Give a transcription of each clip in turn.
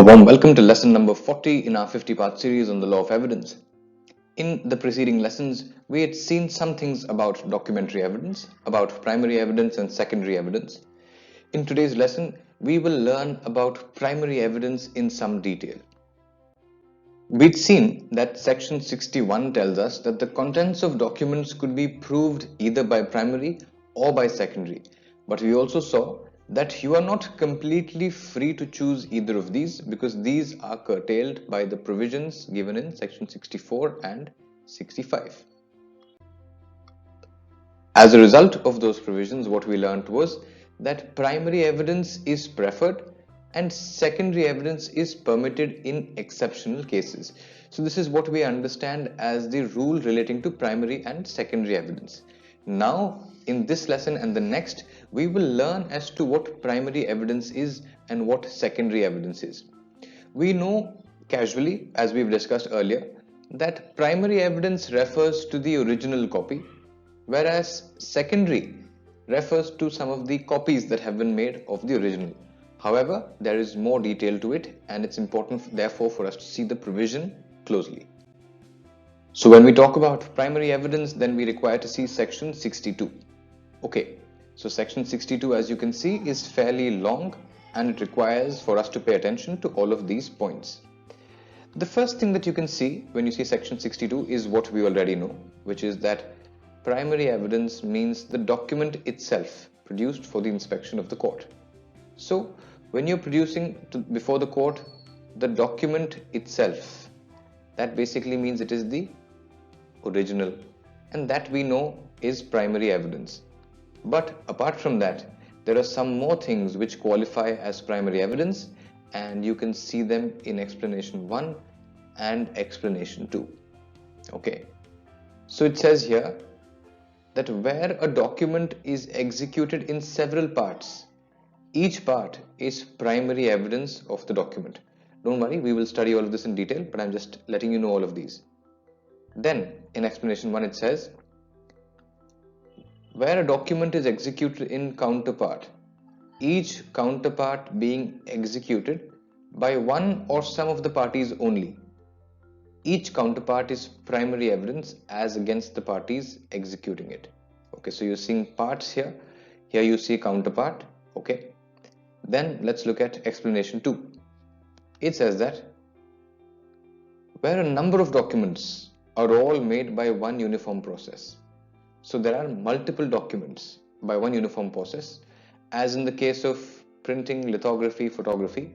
A warm welcome to lesson number 40 in our 50-part series on the law of evidence. In the preceding lessons, we had seen some things about documentary evidence, about primary evidence and secondary evidence. In today's lesson, we will learn about primary evidence in some detail. We'd seen that section 61 tells us that the contents of documents could be proved either by primary or by secondary, but we also saw that you are not completely free to choose either of these because these are curtailed by the provisions given in section 64 and 65. As a result of those provisions, what we learned was that primary evidence is preferred and secondary evidence is permitted in exceptional cases. So this is what we understand as the rule relating to primary and secondary evidence. Now, in this lesson and the next, we will learn as to what primary evidence is and what secondary evidence is. We know casually, as we've discussed earlier, that primary evidence refers to the original copy, whereas secondary refers to some of the copies that have been made of the original. However, there is more detail to it, and it's important therefore for us to see the provision closely. So when we talk about primary evidence, then we require to see section 62. Okay, so section 62, as you can see, is fairly long and it requires for us to pay attention to all of these points. The first thing that you can see when you see section 62 is what we already know, which is that primary evidence means the document itself produced for the inspection of the court. So when you're producing before the court the document itself, that basically means it is the original, and that we know is primary evidence. But apart from that, there are some more things which qualify as primary evidence, and you can see them in explanation 1 and explanation 2. Okay, so it says here that where a document is executed in several parts, each part is primary evidence of the document. Don't worry, we will study all of this in detail, but I'm just letting you know all of these. Then in explanation 1 it says, where a document is executed in counterpart, each counterpart being executed by one or some of the parties only, each counterpart is primary evidence as against the parties executing it. Okay, so you're seeing parts here you see counterpart. Okay, then let's look at explanation 2. It says that where a number of documents are all made by one uniform process. So there are multiple documents by one uniform process, as in the case of printing, lithography, photography,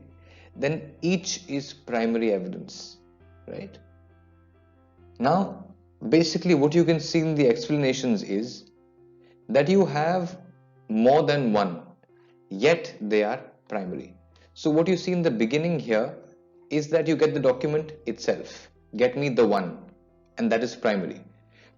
then each is primary evidence, right? Now, basically what you can see in the explanations is that you have more than one, yet they are primary. So what you see in the beginning here is that you get the document itself, get me the one, and that is primary.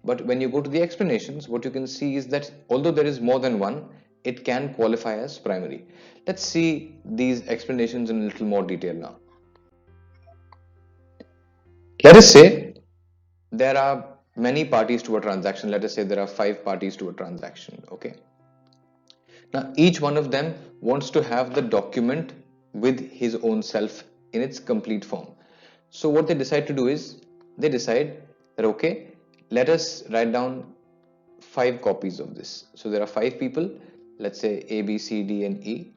But when you go to the explanations, what you can see is that although there is more than one, it can qualify as primary. Let's see these explanations in a little more detail now. Let us say there are many parties to a transaction. Let us say there are 5 parties to a transaction. Okay. Now each one of them wants to have the document with his own self in its complete form. So what they decide to do is they decide that okay, let us write down 5 copies of this. So there are 5 people, let's say A, B, C, D and E.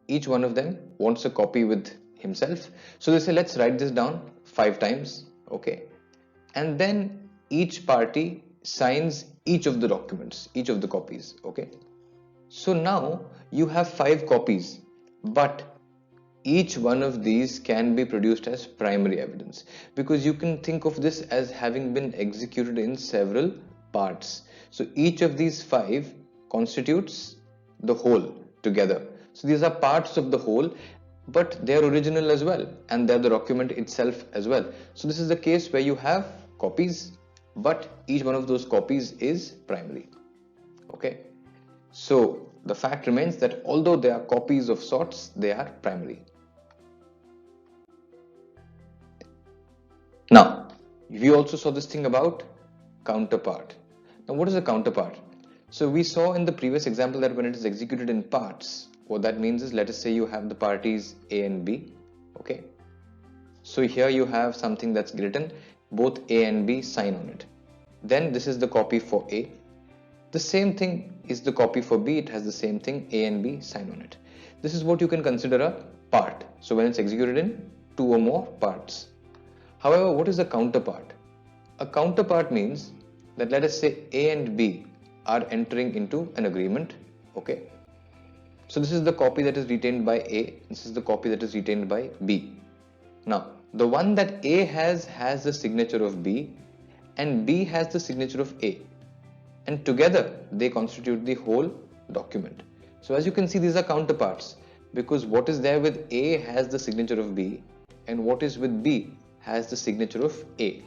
Each one of them wants a copy with himself. So they say let's write this down 5 times. Okay, and then each party signs each of the documents, each of the copies. Okay, so now you have 5 copies, but each one of these can be produced as primary evidence because you can think of this as having been executed in several parts. So each of these 5 constitutes the whole together. So these are parts of the whole, but they are original as well, and they're the document itself as well. So this is the case where you have copies, but each one of those copies is primary. Okay, so the fact remains that although they are copies of sorts, they are primary. Now, we also saw this thing about counterpart. Now, what is a counterpart? So we saw in the previous example that when it is executed in parts, what that means is, let us say you have the parties A and B, okay? So here you have something that's written, both A and B sign on it. Then this is the copy for A. The same thing is the copy for B. It has the same thing, A and B sign on it. This is what you can consider a part. So when it's executed in two or more parts. However, what is a counterpart? A counterpart means that, let us say A and B are entering into an agreement. Okay. So this is the copy that is retained by A. This is the copy that is retained by B. Now, the one that A has the signature of B and B has the signature of A. And together they constitute the whole document. So as you can see, these are counterparts, because what is there with A has the signature of B and what is with B has the signature of A.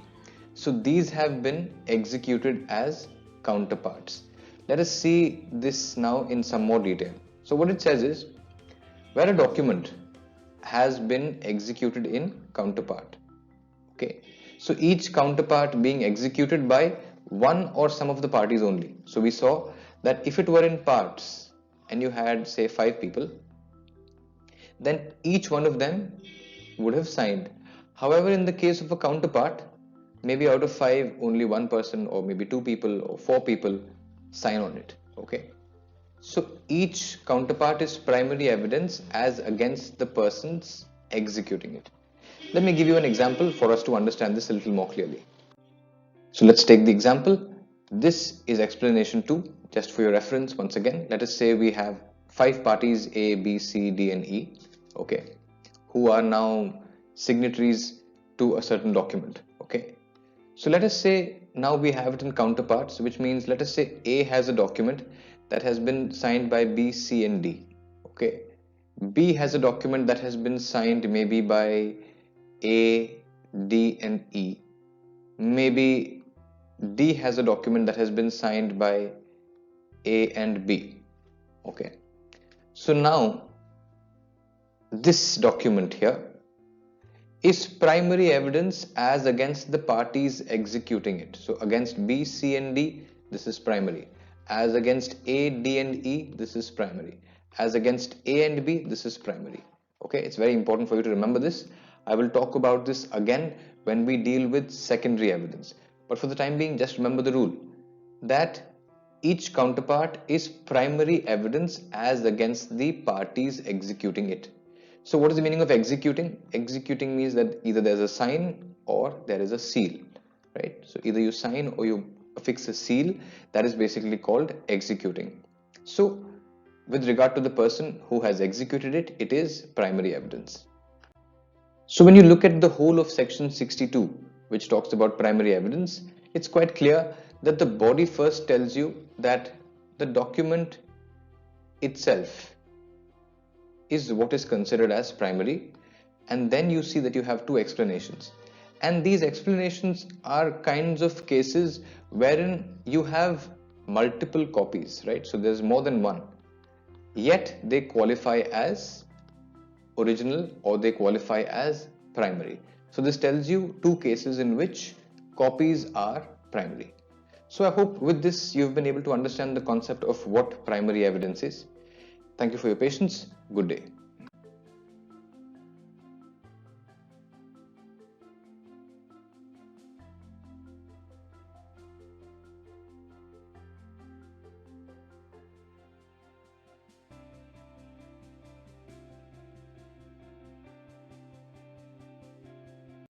So these have been executed as counterparts. Let us see this now in some more detail. So what it says is, where a document has been executed in counterpart. Okay, so each counterpart being executed by one or some of the parties only. So we saw that if it were in parts and you had, say, 5 people, then each one of them would have signed. However, in the case of a counterpart, maybe out of 5 only one person or maybe 2 people or 4 people sign on it. Okay, so each counterpart is primary evidence as against the persons executing it. Let me give you an example for us to understand this a little more clearly. So let's take the example. This is explanation 2, just for your reference. Once again, let us say we have 5 parties, A, B, C, D and E, okay, who are now signatories to a certain document. Okay, so let us say now we have it in counterparts, which means, let us say A has a document that has been signed by B, C and D. Okay, B has a document that has been signed maybe by A, D and E. Maybe D has a document that has been signed by A and B. Okay, so now this document here is primary evidence as against the parties executing it. So against B, C and D, this is primary. As against A, D and E, this is primary. As against A and B, this is primary. Okay, it's very important for you to remember this. I will talk about this again when we deal with secondary evidence. But for the time being, just remember the rule that each counterpart is primary evidence as against the parties executing it. So what is the meaning of executing? Executing means that either there's a sign or there is a seal, right? So either you sign or you affix a seal. That is basically called executing. So with regard to the person who has executed it, it is primary evidence. So when you look at the whole of section 62, which talks about primary evidence, it's quite clear that the body first tells you that the document itself is what is considered as primary, and then you see that you have 2 explanations, and these explanations are kinds of cases wherein you have multiple copies, right? So there's more than one, yet they qualify as original or they qualify as primary. So this tells you 2 cases in which copies are primary. So I hope with this you've been able to understand the concept of what primary evidence is. Thank you for your patience. Good day.